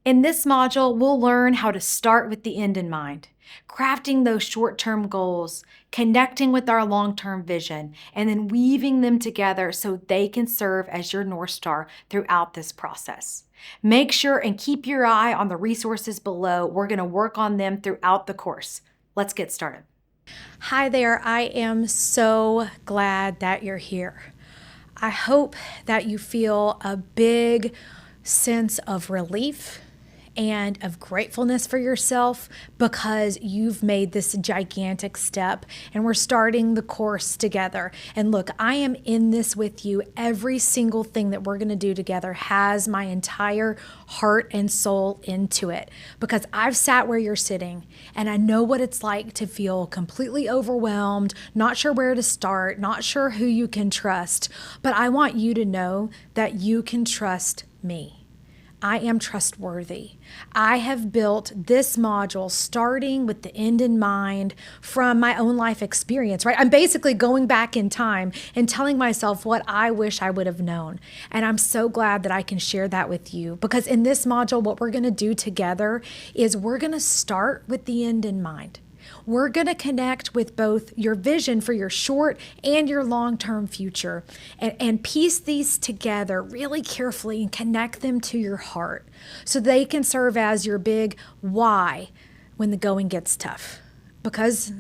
In this module, we'll learn how to start with the end in mind, crafting those short-term goals, connecting with our long-term vision, and then weaving them together so they can serve as your North Star throughout this process. Make sure and keep your eye on the resources below. We're going to work on them throughout the course. Let's get started. Hi there. I am so glad that you're here. I hope that you feel a big sense of relief and of gratefulness for yourself because you've made this gigantic step and we're starting the course together. And look, I am in this with you. Every single thing that we're going to do together has my entire heart and soul into it because I've sat where you're sitting and I know what it's like to feel completely overwhelmed, not sure where to start, not sure who you can trust. But I want you to know that you can trust me. I am trustworthy. I have built this module starting with the end in mind from my own life experience, right? I'm basically going back in time and telling myself what I wish I would have known. And I'm so glad that I can share that with you because in this module, what we're going to do together is we're going to start with the end in mind. We're going to connect with both your vision for your short and your long-term future and piece these together really carefully and connect them to your heart so they can serve as your big why when the going gets tough. Because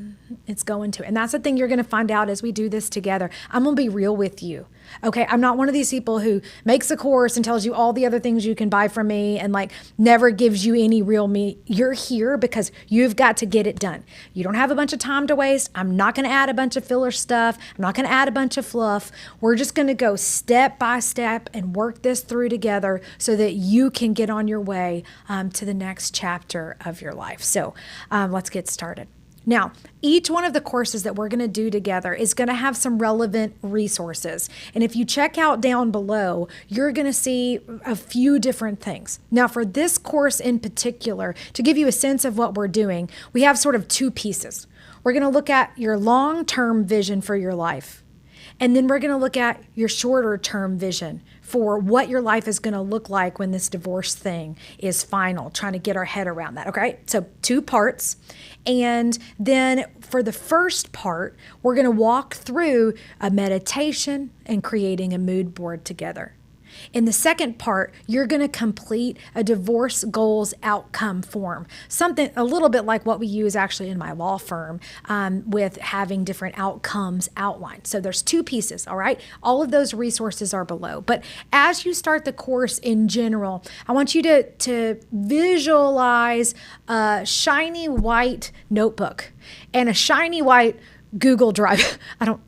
it's going to. And that's the thing you're going to find out as we do this together. I'm going to be real with you. Okay, I'm not one of these people who makes a course and tells you all the other things you can buy from me and like never gives you any real me. You're here because you've got to get it done. You don't have a bunch of time to waste. I'm not going to add a bunch of filler stuff. I'm not going to add a bunch of fluff. We're just going to go step by step and work this through together so that you can get on your way to the next chapter of your life. So let's get started. Now, each one of the courses that we're going to do together is going to have some relevant resources. And if you check out down below, you're going to see a few different things. Now, for this course in particular, to give you a sense of what we're doing, we have sort of two pieces. We're going to look at your long-term vision for your life. And then we're going to look at your shorter term vision for what your life is going to look like when this divorce thing is final, trying to get our head around that. Okay, so two parts. And then for the first part, we're going to walk through a meditation and creating a mood board together. In the second part, you're going to complete a divorce goals outcome form, something a little bit like what we use actually in my law firm with having different outcomes outlined. So there's two pieces, all right? All of those resources are below. But as you start the course in general, I want you to visualize a shiny white notebook and a shiny white Google Drive.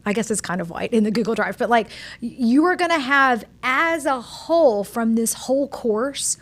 I guess it's kind of white in the Google Drive, but like you are going to have as a whole from this whole course,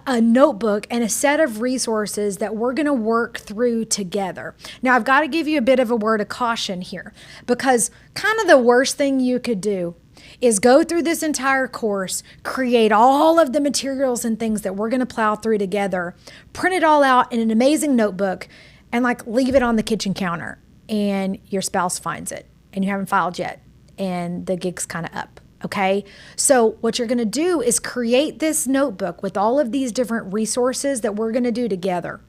a notebook and a set of resources that we're going to work through together. Now, I've got to give you a bit of a word of caution here because kind of the worst thing you could do is go through this entire course, create all of the materials and things that we're going to plow through together, print it all out in an amazing notebook and like leave it on the kitchen counter. And your spouse finds it and you haven't filed yet and the gig's kind of up, okay? So what you're going to do is create this notebook with all of these different resources that we're going to do together.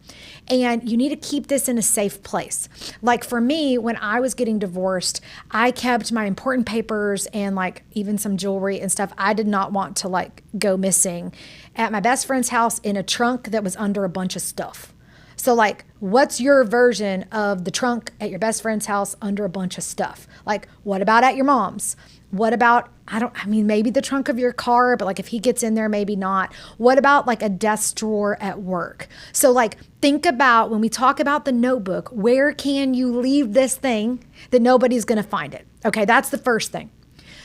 And you need to keep this in a safe place. Like for me, when I was getting divorced, I kept my important papers and like even some jewelry and stuff I did not want to like go missing at my best friend's house in a trunk that was under a bunch of stuff. So like, what's your version of the trunk at your best friend's house under a bunch of stuff? Like, what about at your mom's? What about, maybe the trunk of your car, but like if he gets in there, maybe not. What about like a desk drawer at work? So like, think about when we talk about the notebook, where can you leave this thing that nobody's going to find it? Okay, that's the first thing.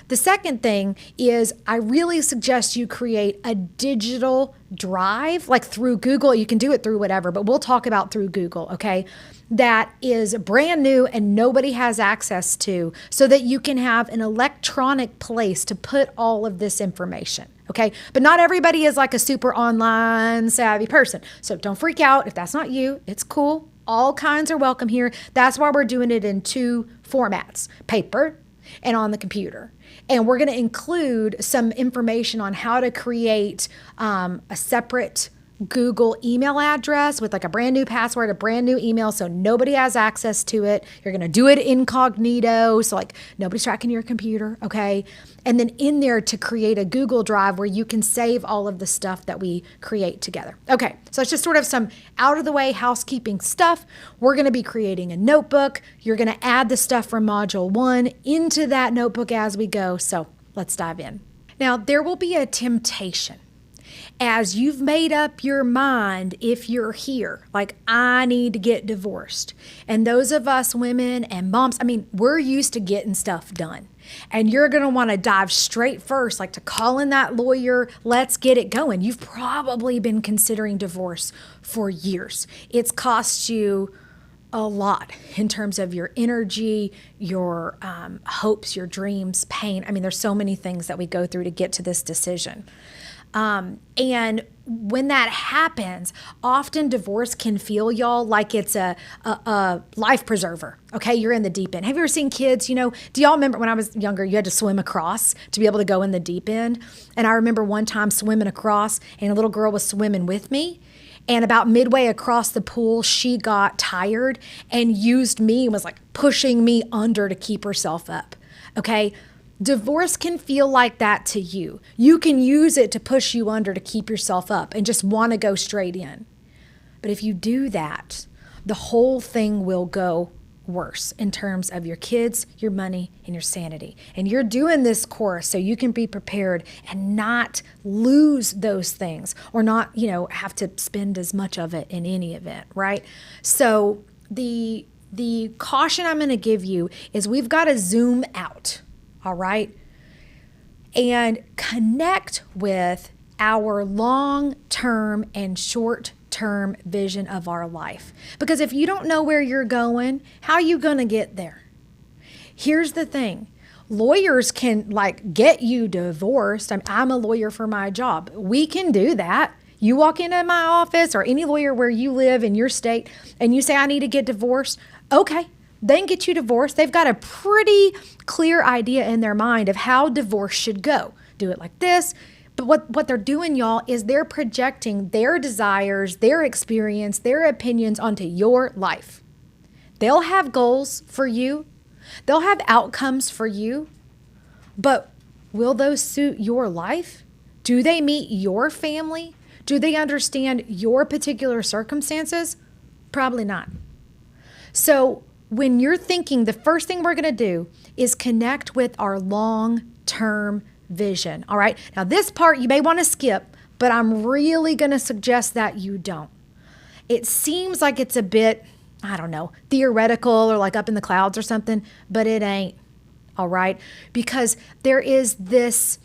The second thing is I really suggest you create a digital drive, like through Google. You can do it through whatever, but we'll talk about through Google, okay? That is brand new and nobody has access to so that you can have an electronic place to put all of this information, okay? But not everybody is like a super online savvy person. So don't freak out if that's not you. It's cool. All kinds are welcome here. That's why we're doing it in two formats, paper and on the computer. And we're going to include some information on how to create a separate Google email address with like a brand new password, a brand new email, so nobody has access to it. You're going to do it incognito, so like nobody's tracking your computer, okay? And then in there to create a Google Drive where you can save all of the stuff that we create together. Okay, so it's just sort of some out of the way housekeeping stuff. We're going to be creating a notebook. You're going to add the stuff from Module 1 into that notebook as we go. So let's dive in. Now, there will be a temptation as you've made up your mind, if you're here, like, I need to get divorced. And those of us women and moms, I mean, we're used to getting stuff done. And you're going to want to dive straight first, like to call in that lawyer, let's get it going. You've probably been considering divorce for years. It's cost you a lot in terms of your energy, your hopes, your dreams, pain. I mean, there's so many things that we go through to get to this decision. And when that happens, often divorce can feel, y'all, like it's a life preserver. Okay, you're in the deep end. Have you ever seen kids, do y'all remember when I was younger, you had to swim across to be able to go in the deep end? And I remember one time swimming across and a little girl was swimming with me. And about midway across the pool, she got tired and used me and was like pushing me under to keep herself up. Okay. Divorce can feel like that to you. You can use it to push you under to keep yourself up and just want to go straight in. But if you do that, the whole thing will go worse in terms of your kids, your money, and your sanity. And you're doing this course so you can be prepared and not lose those things or not, have to spend as much of it in any event, right? So the caution I'm going to give you is we've got to zoom out. All right, and connect with our long-term and short-term vision of our life. Because if you don't know where you're going, how are you going to get there? Here's the thing. Lawyers can get you divorced. I'm a lawyer for my job. We can do that. You walk into my office or any lawyer where you live in your state and you say, I need to get divorced. Okay. They can get you divorced. They've got a pretty clear idea in their mind of how divorce should go. Do it like this. But what they're doing, y'all, is they're projecting their desires, their experience, their opinions onto your life. They'll have goals for you. They'll have outcomes for you. But will those suit your life? Do they meet your family? Do they understand your particular circumstances? Probably not. So when you're thinking, the first thing we're going to do is connect with our long-term vision. All right. Now, this part you may want to skip, but I'm really going to suggest that you don't. It seems like it's a bit, theoretical or like up in the clouds or something, but it ain't. All right. Because there is this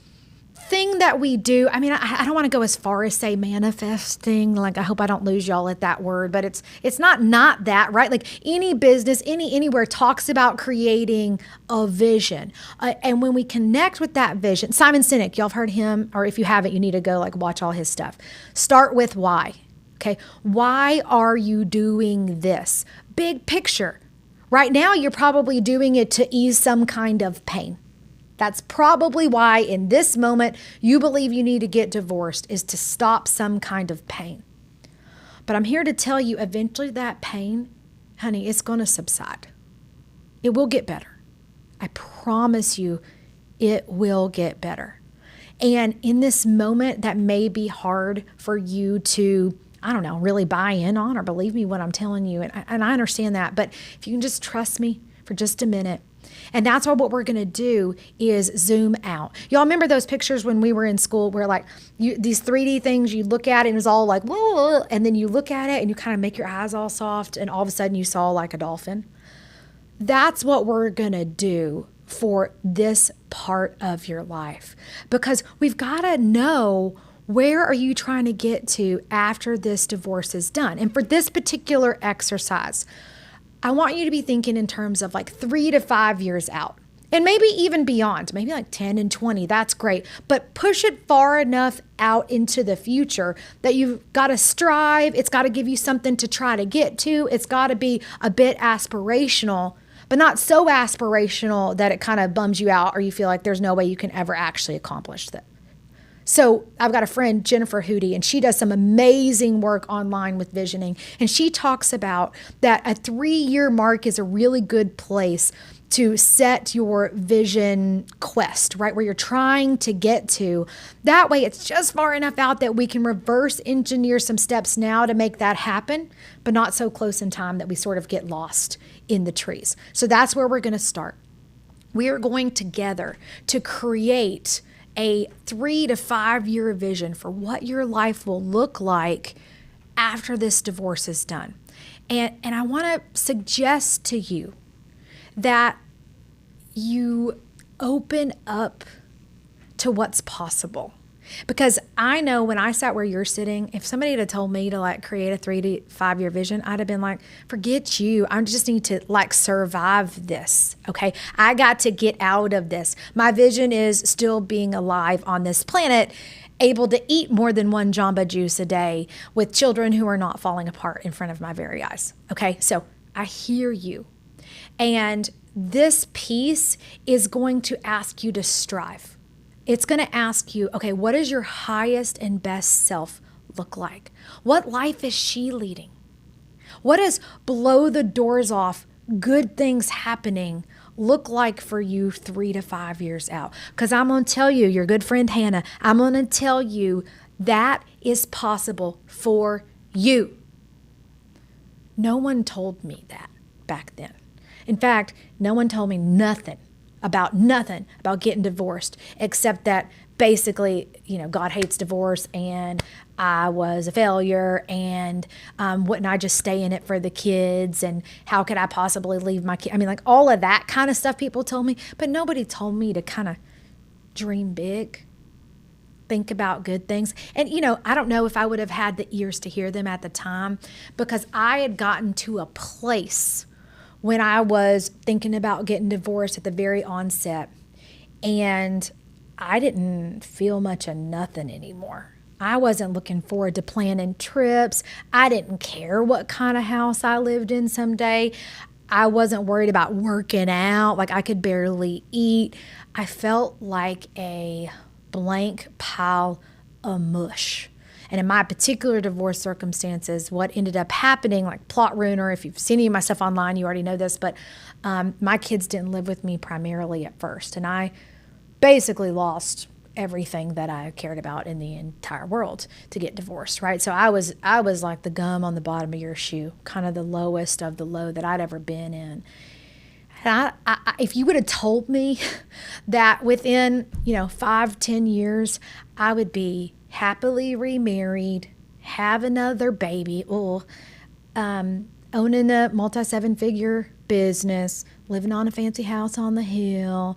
thing that we do. I mean, I don't want to go as far as say manifesting. Like, I hope I don't lose y'all at that word, but it's not that, right? Like any business, anywhere talks about creating a vision. And when we connect with that vision, Simon Sinek, y'all have heard him, or if you haven't, you need to go watch all his stuff. Start with why. Okay. Why are you doing this? Big picture. Right now, you're probably doing it to ease some kind of pain. That's probably why in this moment you believe you need to get divorced, is to stop some kind of pain. But I'm here to tell you, eventually that pain, honey, it's going to subside. It will get better. I promise you it will get better. And in this moment that may be hard for you to, really buy in on or believe me when I'm telling you. And I understand that. But if you can just trust me for just a minute. And that's what we're going to do is zoom out. Y'all remember those pictures when we were in school where these 3D things, you look at it and it's all like, whoa, and then you look at it and you kind of make your eyes all soft and all of a sudden you saw like a dolphin. That's what we're going to do for this part of your life, because we've got to know, where are you trying to get to after this divorce is done? And for this particular exercise, I want you to be thinking in terms of 3 to 5 years out, and maybe even beyond, maybe 10 and 20. That's great. But push it far enough out into the future that you've got to strive. It's got to give you something to try to get to. It's got to be a bit aspirational, but not so aspirational that it kind of bums you out or you feel like there's no way you can ever actually accomplish that. So I've got a friend, Jennifer Hootie, and she does some amazing work online with visioning. And she talks about that a 3-year mark is a really good place to set your vision quest, right? Where you're trying to get to. That way it's just far enough out that we can reverse engineer some steps now to make that happen, but not so close in time that we sort of get lost in the trees. So that's where we're going to start. We are going together to create a 3 to 5 year vision for what your life will look like after this divorce is done. And I want to suggest to you that you open up to what's possible. Because I know when I sat where you're sitting, if somebody had told me to like create a 3 to 5 year vision, I'd have been like, forget you. I just need to like survive this. Okay. I got to get out of this. My vision is still being alive on this planet, able to eat more than 1 Jamba Juice a day with children who are not falling apart in front of my very eyes. Okay. So I hear you. And this piece is going to ask you to strive. It's going to ask you, okay, what does your highest and best self look like? What life is she leading? What does blow the doors off, good things happening look like for you 3 to 5 years out? Because I'm going to tell you, your good friend Hannah, I'm going to tell you that is possible for you. No one told me that back then. In fact, no one told me nothing about getting divorced, except that basically, God hates divorce and I was a failure and wouldn't I just stay in it for the kids and how could I possibly leave my kid? I mean, like all of that kind of stuff people told me, but nobody told me to kind of dream big, think about good things. And, I don't know if I would have had the ears to hear them at the time because I had gotten to a place when I was thinking about getting divorced at the very onset, and I didn't feel much of nothing anymore. I wasn't looking forward to planning trips. I didn't care what kind of house I lived in someday. I wasn't worried about working out. Like I could barely eat. I felt like a blank pile of mush. And in my particular divorce circumstances, what ended up happening, like plot ruiner, if you've seen any of my stuff online, you already know this, but my kids didn't live with me primarily at first. And I basically lost everything that I cared about in the entire world to get divorced, right? So I was like the gum on the bottom of your shoe, kind of the lowest of the low that I'd ever been in. And if you would have told me that within, 5-10 years, I would be happily remarried, have another baby, owning a multi-7-figure business, living on a fancy house on the hill,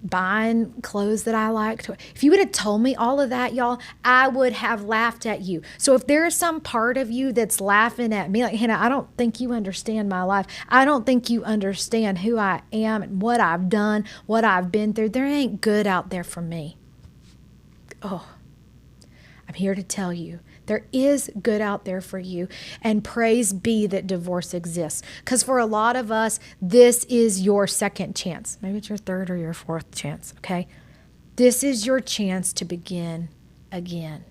buying clothes that I like. If you would have told me all of that, y'all, I would have laughed at you. So if there is some part of you that's laughing at me, like, Hannah, I don't think you understand my life. I don't think you understand who I am and what I've done, what I've been through. There ain't good out there for me. Oh, I'm here to tell you there is good out there for you, and praise be that divorce exists. Because for a lot of us, this is your second chance. Maybe it's your third or your fourth chance, okay? This is your chance to begin again,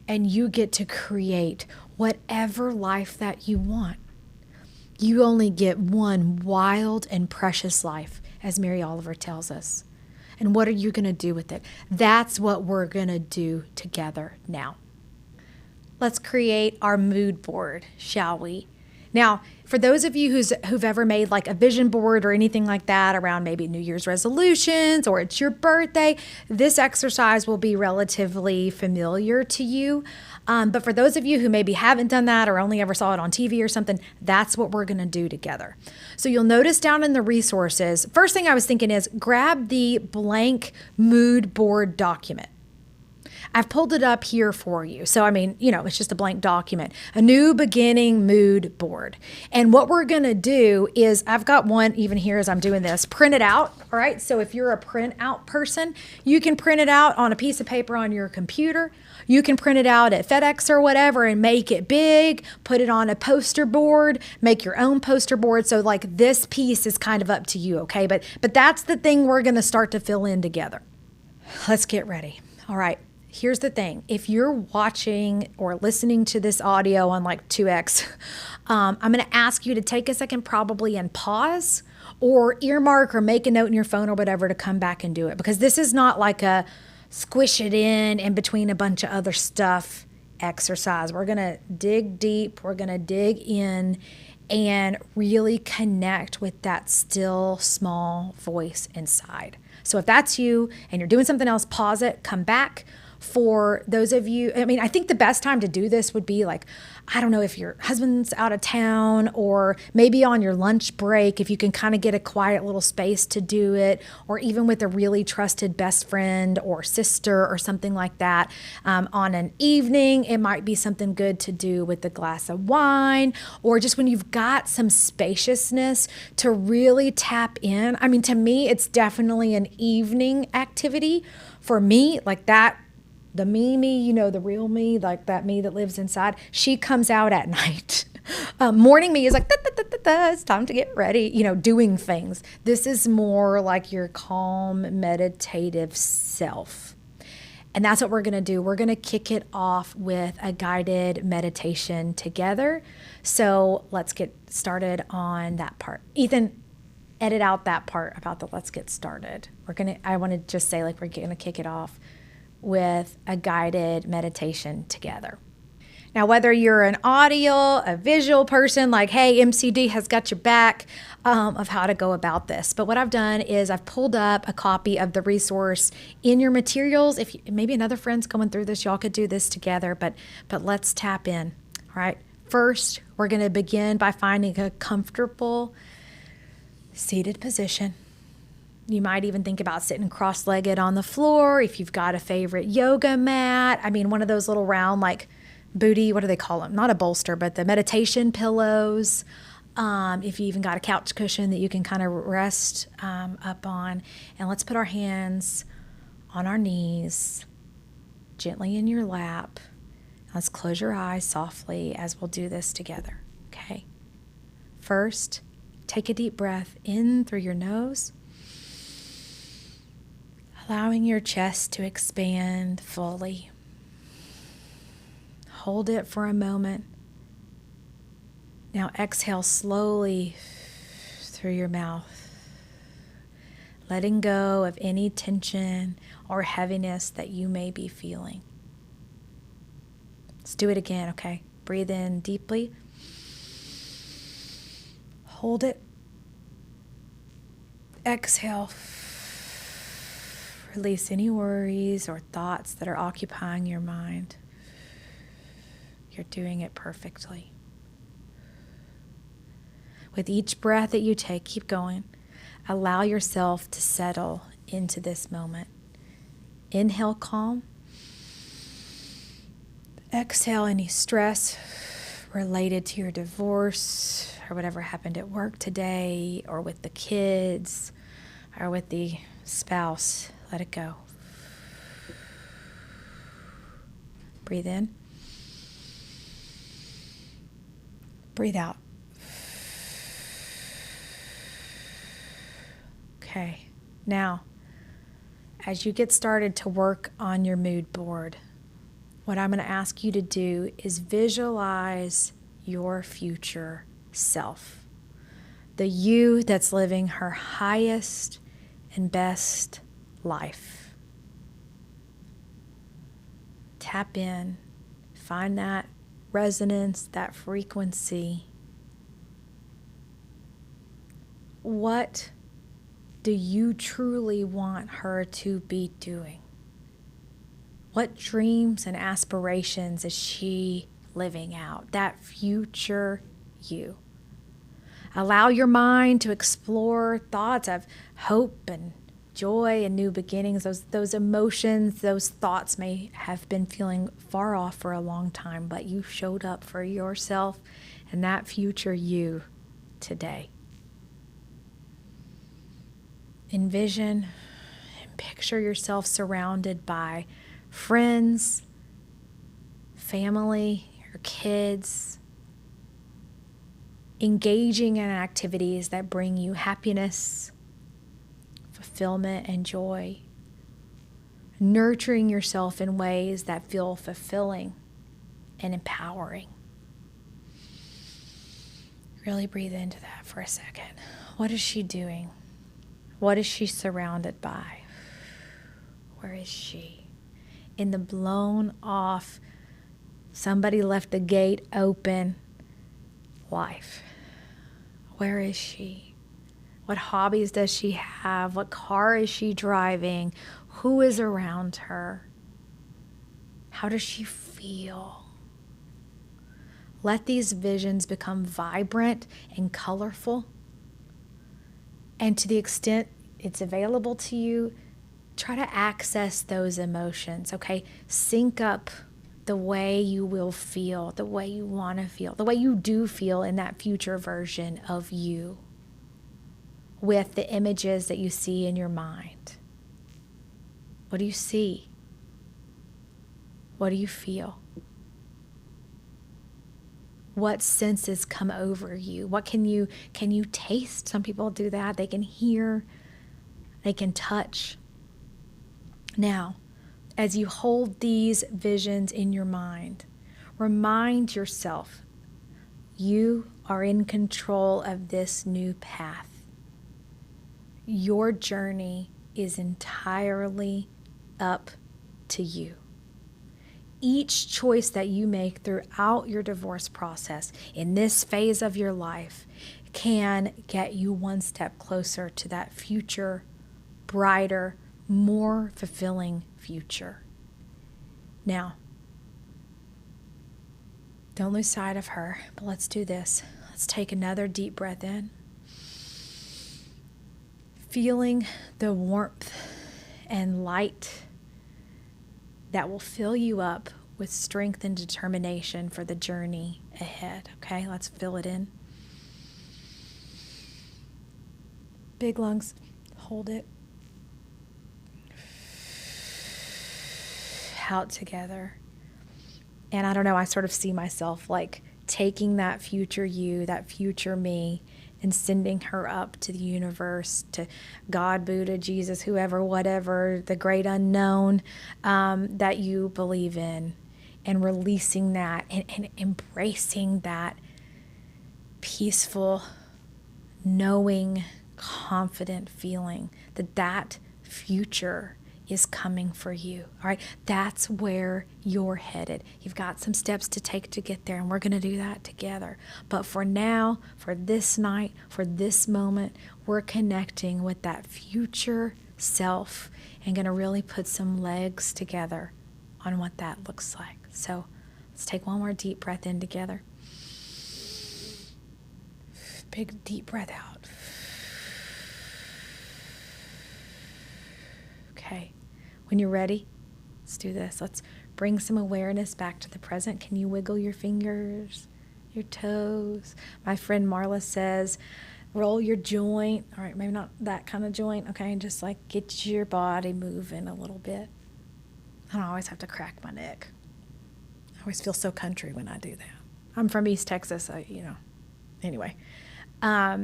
and you get to create whatever life that you want. You only get one wild and precious life, as Mary Oliver tells us. And what are you going to do with it? That's what we're going to do together now. Let's create our mood board, shall we? Now, for those of you who've ever made like a vision board or anything like that around maybe New Year's resolutions or it's your birthday, this exercise will be relatively familiar to you. But for those of you who maybe haven't done that or only ever saw it on TV or something, that's what we're going to do together. So you'll notice down in the resources, first thing I was thinking is grab the blank mood board document. I've pulled it up here for you. So, it's just a blank document, a new beginning mood board. And what we're going to do is I've got one even here as I'm doing this, print it out. All right. So if you're a print out person, you can print it out on a piece of paper on your computer. You can print it out at FedEx or whatever and make it big, put it on a poster board, make your own poster board. So like this piece is kind of up to you. Okay. But that's the thing we're going to start to fill in together. Let's get ready. All right. here's the thing. If you're watching or listening to this audio on like 2x, I'm going to ask you to take a second probably and pause or earmark or make a note in your phone or whatever to come back and do it. Because this is not like a squish it in between a bunch of other stuff exercise. We're going to dig deep. We're going to dig in and really connect with that still small voice inside. So if that's you and you're doing something else, pause it, come back. For those of you, I mean, I think the best time to do this would be like, I don't know, if your husband's out of town or maybe on your lunch break, if you can kind of get a quiet little space to do it, or even with a really trusted best friend or sister or something like that. On an evening, it might be something good to do with a glass of wine, or just when you've got some spaciousness to really tap in. I mean, to me, it's definitely an evening activity. For me, like that, the me, you know, the real me, like that me that lives inside, she comes out at night. Morning me is like, it's time to get ready, you know, doing things. This is more like your calm, meditative self. And that's what we're going to do. We're going to kick it off with a guided meditation together. So let's get started on that part. Ethan, edit out that part about the let's get started. I want to just say like we're going to kick it off with a guided meditation together. Now, whether you're an audio, a visual person, like, hey, MCD has got your back of how to go about this. But what I've done is I've pulled up a copy of the resource in your materials. If maybe another friend's going through this, y'all could do this together, but let's tap in. All right. First, we're going to begin by finding a comfortable seated position. You might even think about sitting cross-legged on the floor if you've got a favorite yoga mat. I mean, one of those little round, like booty, what do they call them? Not a bolster, but the meditation pillows. If you even got a couch cushion that you can kind of rest up on. And let's put our hands on our knees, gently in your lap. Let's close your eyes softly as we'll do this together, okay? First, take a deep breath in through your nose, allowing your chest to expand fully. Hold it for a moment. Now exhale slowly through your mouth, letting go of any tension or heaviness that you may be feeling. Let's do it again, okay? Breathe in deeply. Hold it. Exhale. Release any worries or thoughts that are occupying your mind. You're doing it perfectly. With each breath that you take, keep going. Allow yourself to settle into this moment. Inhale, calm. Exhale, any stress related to your divorce or whatever happened at work today or with the kids or with the spouse. Let it go. Breathe in. Breathe out. Okay. Now, as you get started to work on your mood board, what I'm going to ask you to do is visualize your future self. The you that's living her highest and best life. Tap in, find that resonance, that frequency. What do you truly want her to be doing? What dreams and aspirations is she living out? That future you. Allow your mind to explore thoughts of hope and joy and new beginnings. Those emotions, those thoughts may have been feeling far off for a long time, but you showed up for yourself and that future you today. Envision and picture yourself surrounded by friends, family, your kids, engaging in activities that bring you happiness, fulfillment, and joy. nurturing yourself in ways that feel fulfilling and empowering. Really breathe into that for a second. What is she doing? What is she surrounded by? Where is she? In the blown off, somebody left the gate open life. Where is she? What hobbies does she have? What car is she driving? Who is around her? How does she feel? Let these visions become vibrant and colorful. And to the extent it's available to you, try to access those emotions, okay? Sync up the way you will feel, the way you want to feel, the way you do feel in that future version of you with the images that you see in your mind. What do you see? What do you feel? What senses come over you? What can you taste? Some people do that. They can hear, they can touch. Now, as you hold these visions in your mind, remind yourself you are in control of this new path. Your journey is entirely up to you. Each choice that you make throughout your divorce process in this phase of your life can get you one step closer to that future, brighter, more fulfilling future. Now, don't lose sight of her, but let's do this. Let's take another deep breath in. Feeling the warmth and light that will fill you up with strength and determination for the journey ahead. Okay, let's fill it in. Big lungs, hold it. Out together. And I don't know, I sort of see myself like taking that future you, that future me, and sending her up to the universe, to God, Buddha, Jesus, whoever, whatever, the great unknown that you believe in, and releasing that and embracing that peaceful, knowing, confident feeling that that future is coming for you. All right, that's where you're headed. You've got some steps to take to get there, and we're going to do that together. But for now, for this night, for this moment, we're connecting with that future self and going to really put some legs together on what that looks like. So let's take one more deep breath in together. Big deep breath out. Okay. When you're ready, let's do this. Let's bring some awareness back to the present. Can you wiggle your fingers, your toes? My friend Marla says, roll your joint. All right, maybe not that kind of joint. Okay, and just like get your body moving a little bit. I don't always have to crack my neck. I always feel so country when I do that. I'm from East Texas, anyway. Now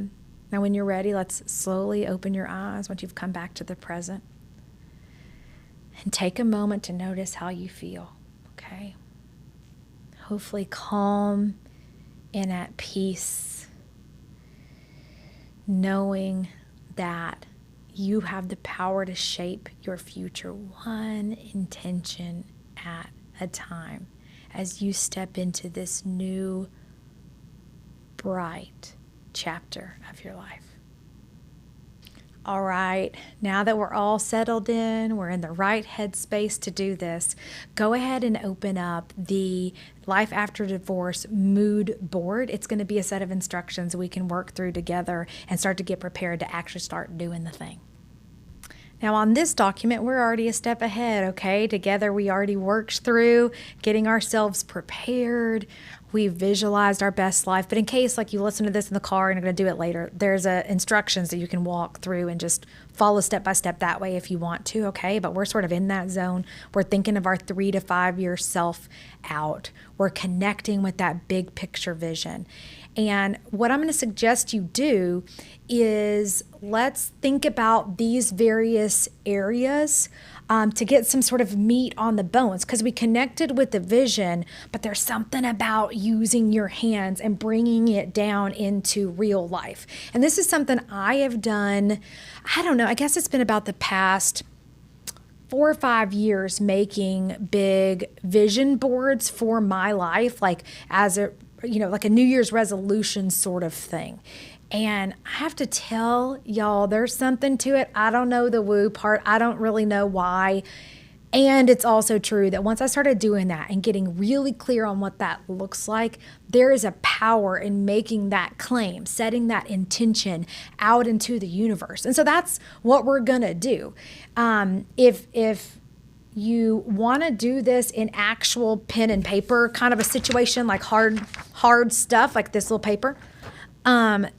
when you're ready, let's slowly open your eyes once you've come back to the present. And take a moment to notice how you feel, okay? Hopefully calm and at peace, knowing that you have the power to shape your future one intention at a time as you step into this new, bright chapter of your life. All right, now that we're all settled in, we're in the right headspace to do this, go ahead and open up the Life After Divorce mood board. It's going to be a set of instructions we can work through together and start to get prepared to actually start doing the thing. Now on this document, we're already a step ahead, okay? Together we already worked through getting ourselves prepared. We visualized our best life. But in case like you listen to this in the car and you're going to do it later, there's instructions that you can walk through and just follow step by step that way if you want to, okay? But we're sort of in that zone. We're thinking of our 3 to 5 year self out. We're connecting with that big picture vision. And what I'm going to suggest you do is let's think about these various areas to get some sort of meat on the bones, because we connected with the vision, but there's something about using your hands and bringing it down into real life. And this is something I have done, I don't know, I guess it's been about the past 4 or 5 years making big vision boards for my life, like as a, like a New Year's resolution sort of thing. And I have to tell y'all, there's something to it. I don't know the woo part. I don't really know why. And it's also true that once I started doing that and getting really clear on what that looks like, there is a power in making that claim, setting that intention out into the universe. And so that's what we're going to do. If you want to do this in actual pen and paper kind of a situation, like hard stuff like this little paper,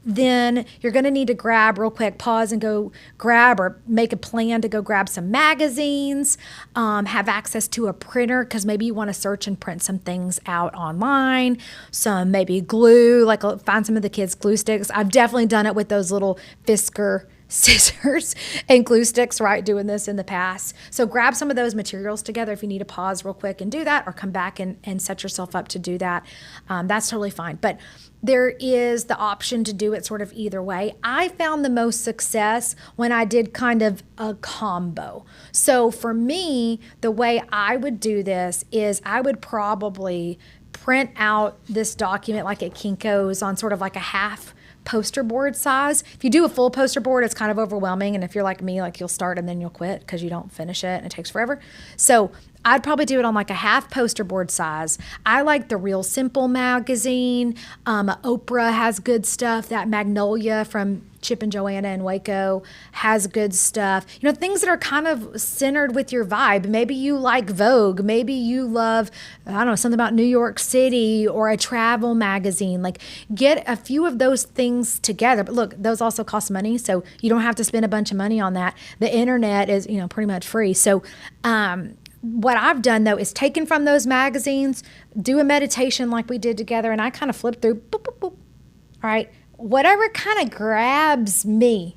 then you're going to need to pause and go grab or make a plan to go grab some magazines, have access to a printer because maybe you want to search and print some things out online, some maybe glue, like find some of the kids' glue sticks. I've definitely done it with those little Fisker scissors and glue sticks, right? Doing this in the past. So grab some of those materials together if you need to pause real quick and do that, or come back and set yourself up to do that. That's totally fine. But there is the option to do it sort of either way. I found the most success when I did kind of a combo. So for me, the way I would do this is I would probably print out this document like at Kinko's on sort of like a half poster board size. If you do a full poster board, it's kind of overwhelming. And if you're like me, like you'll start and then you'll quit because you don't finish it and it takes forever. So I'd probably do it on like a half poster board size. I like the Real Simple magazine. Oprah has good stuff. That Magnolia from Chip and Joanna in Waco has good stuff. Things that are kind of centered with your vibe. Maybe you like Vogue. Maybe you love, I don't know, something about New York City or a travel magazine. Like get a few of those things together. But look, those also cost money, so you don't have to spend a bunch of money on that. The internet is, pretty much free. So, what I've done though is taken from those magazines, do a meditation like we did together, and I kind of flip through, boop, boop, boop. All right. Whatever kind of grabs me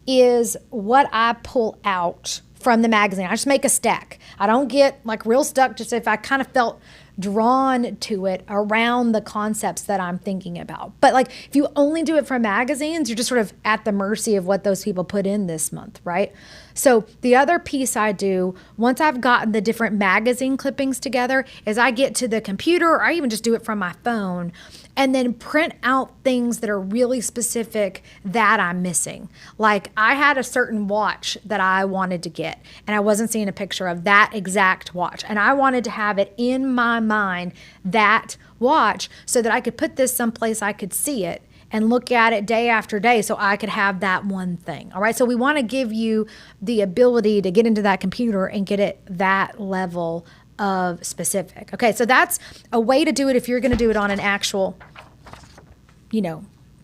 is what I pull out from the magazine. I just make a stack. I don't get like real stuck, just if I kind of felt drawn to it around the concepts that I'm thinking about. But like if you only do it from magazines, you're just sort of at the mercy of what those people put in this month, right? So the other piece I do once I've gotten the different magazine clippings together is I get to the computer, or I even just do it from my phone, and then print out things that are really specific that I'm missing. Like I had a certain watch that I wanted to get, and I wasn't seeing a picture of that exact watch. And I wanted to have it in my mind, that watch, so that I could put this someplace I could see it and look at it day after day so I could have that one thing. All right. So we want to give you the ability to get into that computer and get it that level of specific. Okay. So that's a way to do it if you're going to do it on an actual,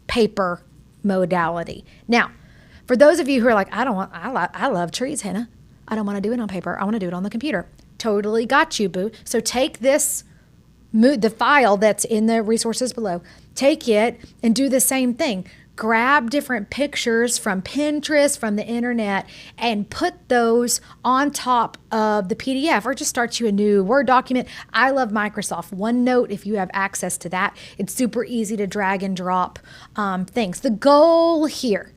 paper modality. Now, for those of you who are like, I love trees, Hannah. I don't want to do it on paper. I want to do it on the computer. Totally got you, boo. So take this, the file that's in the resources below, take it and do the same thing. Grab different pictures from Pinterest, from the internet, and put those on top of the PDF, or just start you a new Word document. I love Microsoft OneNote if you have access to that. It's super easy to drag and drop things. The goal here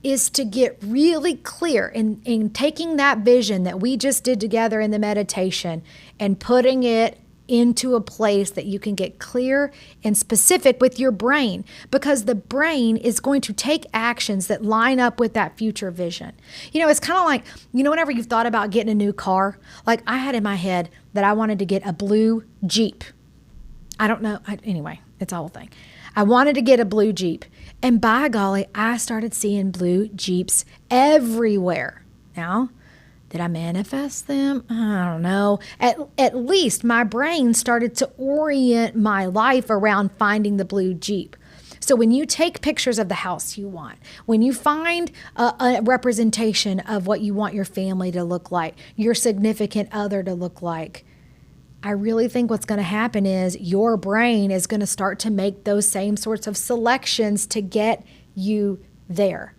is to get really clear in taking that vision that we just did together in the meditation and putting it into a place that you can get clear and specific with your brain, because the brain is going to take actions that line up with that future vision. It's kind of like, whenever you've thought about getting a new car, like I had in my head that I wanted to get a blue Jeep. I don't know. Anyway, it's a whole thing. I wanted to get a blue Jeep, and by golly, I started seeing blue Jeeps everywhere. Now, did I manifest them? I don't know. At least my brain started to orient my life around finding the blue Jeep. So when you take pictures of the house you want, when you find a representation of what you want your family to look like, your significant other to look like, I really think what's going to happen is your brain is going to start to make those same sorts of selections to get you there.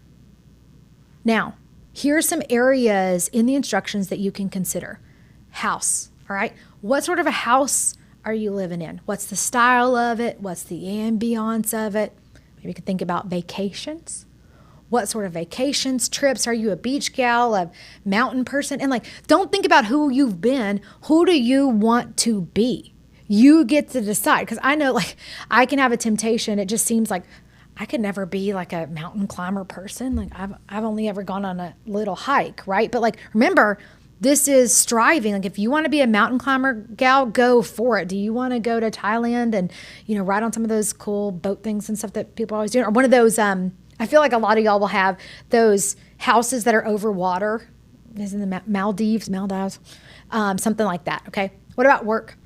Now, here are some areas in the instructions that you can consider. House, all right? What sort of a house are you living in? What's the style of it? What's the ambiance of it? Maybe you could think about vacations. What sort of vacations, trips? Are you a beach gal, a mountain person? And don't think about who you've been. Who do you want to be? You get to decide. Because I know I can have a temptation. It just seems like I could never be like a mountain climber person. I've only ever gone on a little hike, right? But remember, this is striving. If you want to be a mountain climber gal, go for it. Do you want to go to Thailand and, ride on some of those cool boat things and stuff that people always do? Or one of those, I feel like a lot of y'all will have those houses that are over water. Is in the Maldives, something like that. Okay. What about work?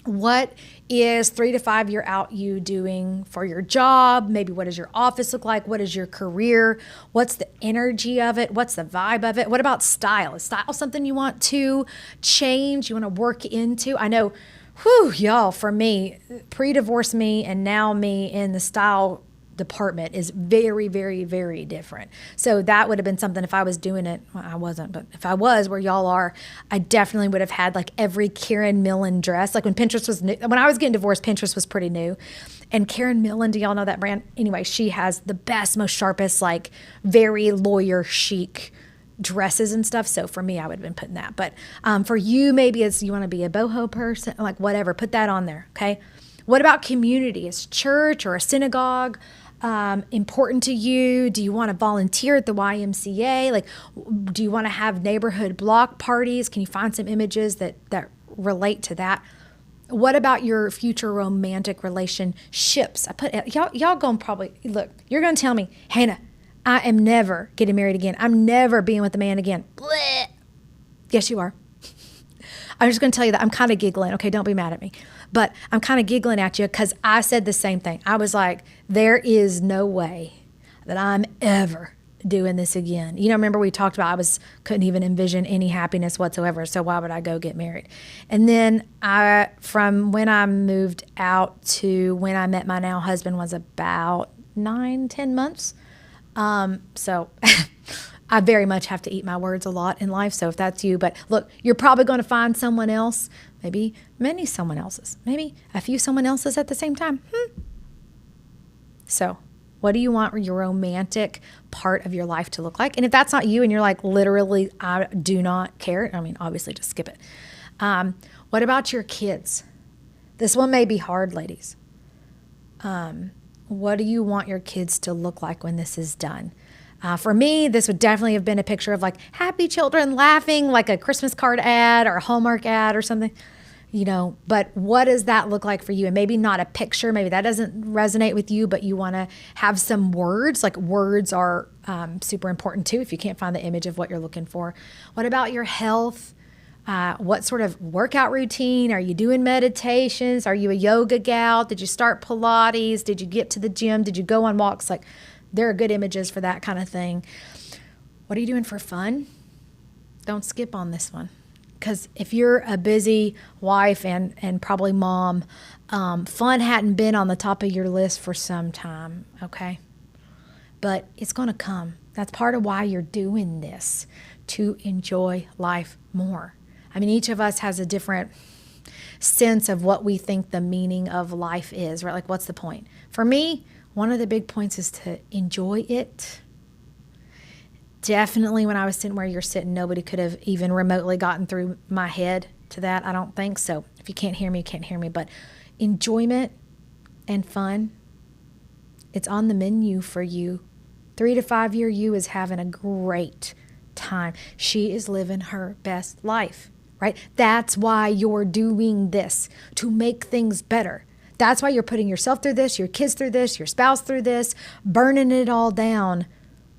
What is 3 to 5 year out you doing for your job? Maybe what does your office look like? What is your career? What's the energy of it? What's the vibe of it? What about style? Is style something you want to change? You want to work into? I know, y'all, for me, pre-divorce me and now me in the style department is very, very, very different. So that would have been something if I was doing it. Well, I wasn't, but if I was where y'all are, I definitely would have had every Karen Millen dress. When Pinterest was new, when I was getting divorced, Pinterest was pretty new. And Karen Millen, do y'all know that brand? Anyway, she has the best, most sharpest, very lawyer chic dresses and stuff. So for me, I would have been putting that. But for you, maybe it's you want to be a boho person, whatever, put that on there. Okay. What about community? Is church or a synagogue important to you? Do you want to volunteer at the YMCA? Do you want to have neighborhood block parties? Can you find some images that relate to that? What about your future romantic relationships? I put y'all going probably look. You're going to tell me, Hannah, I am never getting married again. I'm never being with a man again. Blech. Yes, you are. I'm just going to tell you that I'm kind of giggling. Okay, don't be mad at me. But I'm kind of giggling at you because I said the same thing. I was like, there is no way that I'm ever doing this again. Remember we talked about couldn't even envision any happiness whatsoever. So why would I go get married? And then from when I moved out to when I met my now husband was about 9-10 months. So I very much have to eat my words a lot in life. So if that's you, but look, you're probably going to find someone else, maybe many someone else's, maybe a few someone else's at the same time. So what do you want your romantic part of your life to look like? And if that's not you and you're literally, I do not care. Obviously just skip it. What about your kids? This one may be hard, ladies. What do you want your kids to look like when this is done? For me, this would definitely have been a picture of happy children laughing, like a Christmas card ad or a Hallmark ad or something, but what does that look like for you? And maybe not a picture, maybe that doesn't resonate with you, but you want to have some words. Words are super important too if you can't find the image of what you're looking for. What about your health? What sort of workout routine? Are you doing meditations? Are you a yoga gal? Did you start Pilates? Did you get to the gym? Did you go on walks? There are good images for that kind of thing. What are you doing for fun? Don't skip on this one. Because if you're a busy wife and probably mom, fun hadn't been on the top of your list for some time, okay? But it's going to come. That's part of why you're doing this, to enjoy life more. Each of us has a different sense of what we think the meaning of life is, right? What's the point? For me, one of the big points is to enjoy it. Definitely when I was sitting where you're sitting, nobody could have even remotely gotten through my head to that. I don't think so. If you can't hear me, you can't hear me. But enjoyment and fun, it's on the menu for you. 3 to 5 year you is having a great time. She is living her best life, right? That's why you're doing this, to make things better. That's why you're putting yourself through this, your kids through this, your spouse through this, burning it all down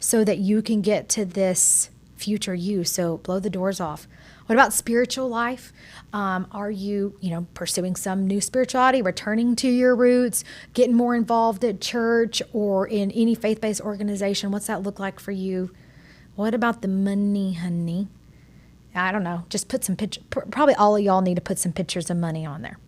so that you can get to this future you. So blow the doors off. What about spiritual life? Are you, pursuing some new spirituality, returning to your roots, getting more involved at church or in any faith-based organization? What's that look like for you? What about the money, honey? I don't know, just put some pictures. Probably all of y'all need to put some pictures of money on there.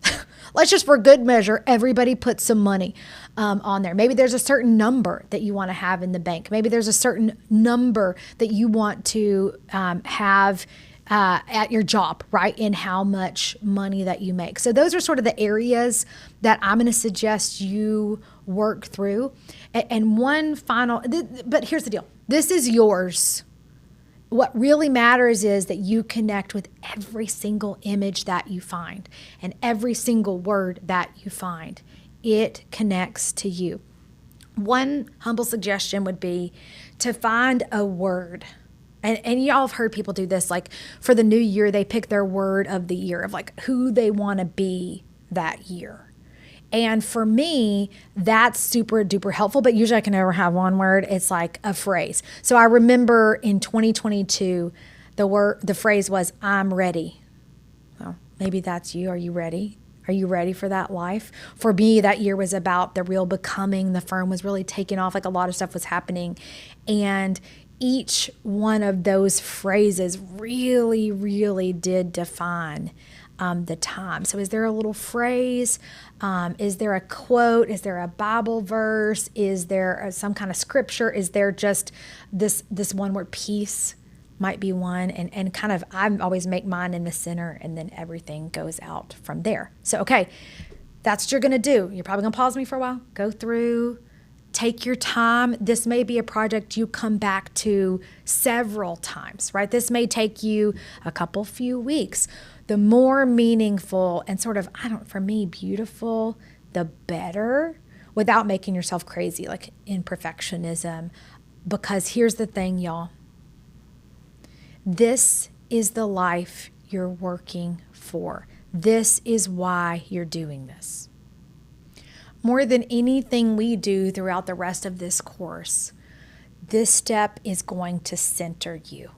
Let's just, for good measure, everybody put some money on there. Maybe there's a certain number that you want to have in the bank. Maybe there's a certain number that you want to have at your job, right? In how much money that you make. So those are sort of the areas that I'm going to suggest you work through. And one final, but here's the deal. This is yours. What really matters is that you connect with every single image that you find and every single word that you find. It connects to you. One humble suggestion would be to find a word. And y'all have heard people do this, like for the new year, they pick their word of the year of like who they want to be that year. And for me, that's super duper helpful, but usually I can never have one word. It's like a phrase. So I remember in 2022, the phrase was, I'm ready. Well, maybe that's you. Are you ready? Are you ready for that life? For me, that year was about the real becoming. The firm was really taking off. Like a lot of stuff was happening. And each one of those phrases really, really did define the time. So is there a little phrase? Is there a quote? Is there a Bible verse? Is there some kind of scripture? Is there just this one word? Peace might be one. And kind of, I always make mine in the center, and then everything goes out from there. So, okay, that's what you're going to do. You're probably going to pause me for a while. Go through, take your time. This may be a project you come back to several times, right? This may take you a few weeks. The more meaningful and sort of, for me, beautiful, the better, without making yourself crazy, like in perfectionism. Because here's the thing, y'all. This is the life you're working for. This is why you're doing this. More than anything we do throughout the rest of this course, this step is going to center you.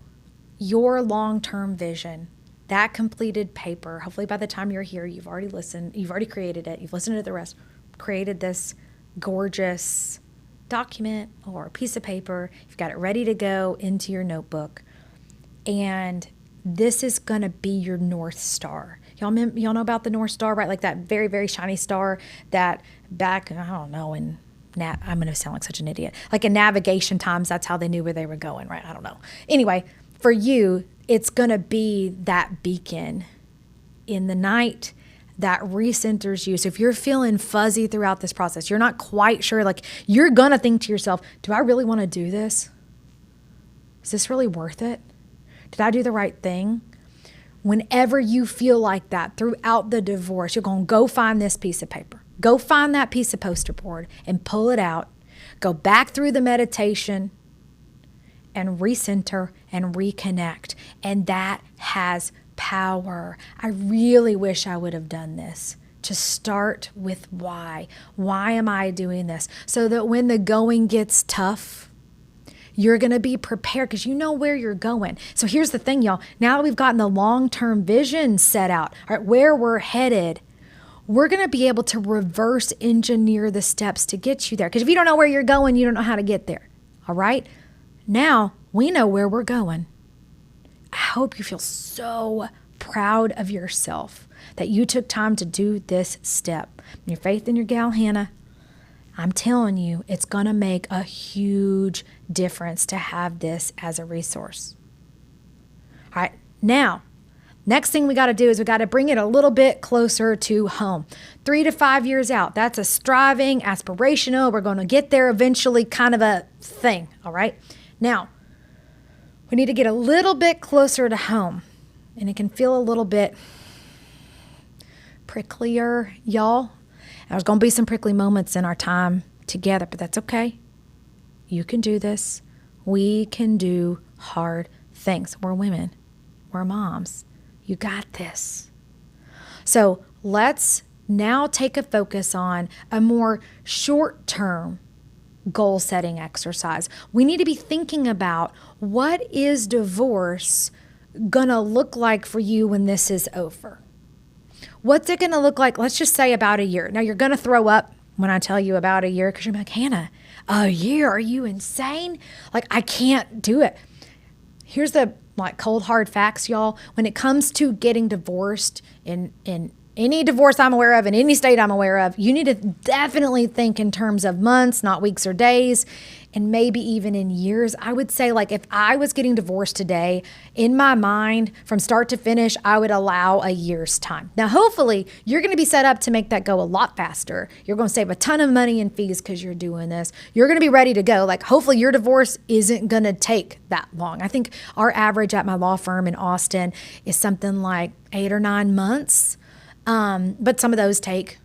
Your long-term vision, that completed paper, hopefully by the time you're here, you've already listened, you've already created it, you've listened to the rest, created this gorgeous document or piece of paper, you've got it ready to go into your notebook, and this is going to be your North Star. Y'all know about the North Star, right? Like that very, very shiny star that back, I don't know, I'm going to sound like such an idiot. Like in navigation times, that's how they knew where they were going, right? I don't know. Anyway, for you, it's going to be that beacon in the night that recenters you. So if you're feeling fuzzy throughout this process, you're not quite sure, like you're going to think to yourself, do I really want to do this? Is this really worth it? Did I do the right thing? Whenever you feel like that throughout the divorce, you're going to go find this piece of paper. Go find that piece of poster board and pull it out. Go back through the meditation and recenter and reconnect. And that has power. I really wish I would have done this. To start with why. Why am I doing this? So that when the going gets tough, you're going to be prepared because you know where you're going. So here's the thing, y'all. Now that we've gotten the long-term vision set out, all right, where we're headed, we're going to be able to reverse engineer the steps to get you there. Because if you don't know where you're going, you don't know how to get there. All right? Now we know where we're going. I hope you feel so proud of yourself that you took time to do this step. Your faith in your gal, Hannah, I'm telling you, it's going to make a huge difference to have this as a resource. All right, now, next thing we got to do is we got to bring it a little bit closer to home. 3 to 5 years out, that's a striving, aspirational, we're going to get there eventually kind of a thing, all right? Now, we need to get a little bit closer to home, and it can feel a little bit pricklier, y'all. There's going to be some prickly moments in our time together, but that's okay. You can do this. We can do hard things. We're women. We're moms. You got this. So let's now take a focus on a more short-term goal-setting exercise. We need to be thinking about what is divorce going to look like for you when this is over. What's it going to look like? Let's just say about a year. Now, you're going to throw up when I tell you about a year because you're like, Hannah, a year? Are you insane? Like, I can't do it. here's the like cold hard facts, y'all. When it comes to getting divorced in any divorce I'm aware of, in any state I'm aware of, you need to definitely think in terms of months, not weeks or days, and maybe even in years. I would say, like, if I was getting divorced today, in my mind, from start to finish, I would allow a year's time. Now, hopefully, you're going to be set up to make that go a lot faster. You're going to save a ton of money in fees because you're doing this. You're going to be ready to go. Like, hopefully, your divorce isn't going to take that long. I think our average at my law firm in Austin is something like 8 or 9 months. But some of those take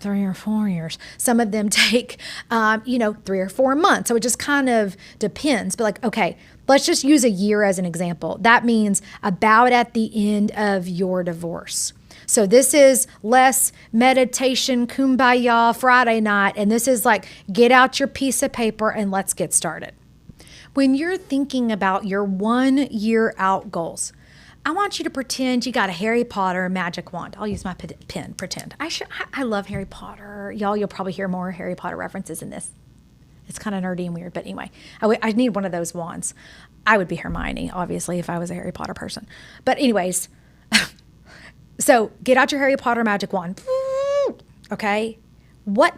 3 or 4 years. Some of them take, 3 or 4 months. So it just kind of depends. But like, okay, let's just use a year as an example. That means about at the end of your divorce. So this is less meditation, kumbaya, Friday night. And this is like, get out your piece of paper and let's get started. When you're thinking about your 1 year out goals, I want you to pretend you got a Harry Potter magic wand. I'll use my pen, pretend. I love Harry Potter. Y'all, you'll probably hear more Harry Potter references in this. It's kind of nerdy and weird, but anyway, I need one of those wands. I would be Hermione, obviously, if I was a Harry Potter person. But anyways, so get out your Harry Potter magic wand. Okay? What,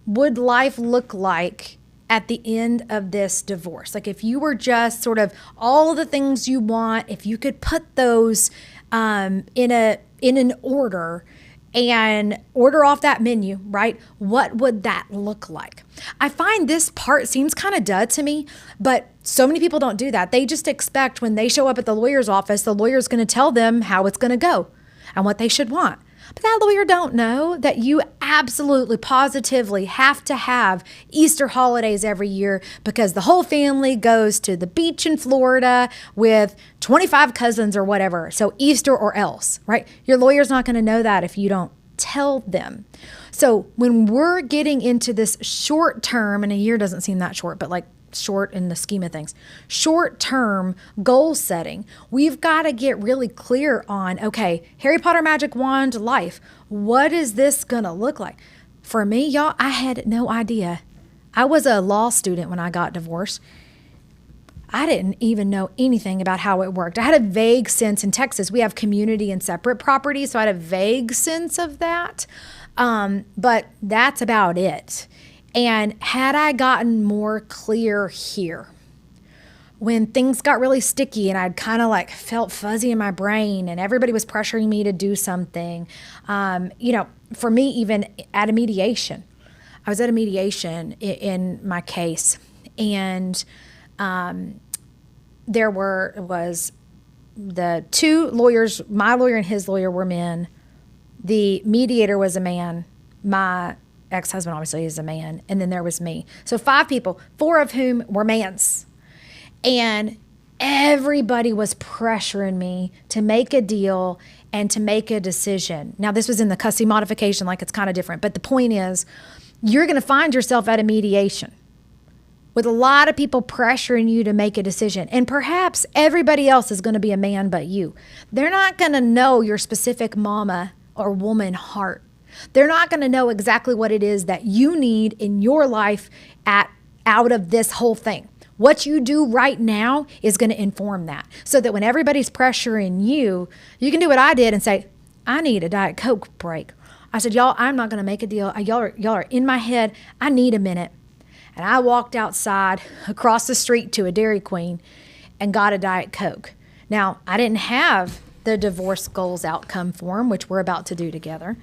would life look like at the end of this divorce? Like if you were just sort of all the things you want, if you could put those in an order and order off that menu, right? What would that look like? I find this part seems kind of duh to me, but so many people don't do that. They just expect when they show up at the lawyer's office, the lawyer's going to tell them how it's going to go and what they should want. But that lawyer don't know that you absolutely, positively have to have Easter holidays every year because the whole family goes to the beach in Florida with 25 cousins or whatever. So Easter or else, right? Your lawyer's not going to know that if you don't tell them. So when we're getting into this short term, and a year doesn't seem that short, but like short in the scheme of things, short-term goal setting, we've got to get really clear on, okay, Harry Potter magic wand life, what is this going to look like? For me, y'all, I had no idea. I was a law student when I got divorced. I didn't even know anything about how it worked. I had a vague sense. In Texas, we have community and separate property, so I had a vague sense of that. But that's about it. And had I gotten more clear here, when things got really sticky and I'd kind of like felt fuzzy in my brain and everybody was pressuring me to do something, for me, even at a mediation, I was at a mediation in my case, and there was the two lawyers, my lawyer and his lawyer were men. The mediator was a man. My ex-husband obviously is a man. And then there was me. So 5 people, 4 of whom were mans. And everybody was pressuring me to make a deal and to make a decision. Now, this was in the custody modification, like it's kind of different. But the point is, you're going to find yourself at a mediation with a lot of people pressuring you to make a decision. And perhaps everybody else is going to be a man but you. They're not going to know your specific mama or woman heart. They're not going to know exactly what it is that you need in your life out of this whole thing. What you do right now is going to inform that. So that when everybody's pressuring you, you can do what I did and say, I need a Diet Coke break. I said, y'all, I'm not going to make a deal. Y'all are in my head. I need a minute. And I walked outside across the street to a Dairy Queen and got a Diet Coke. Now, I didn't have the divorce goals outcome form, which we're about to do together.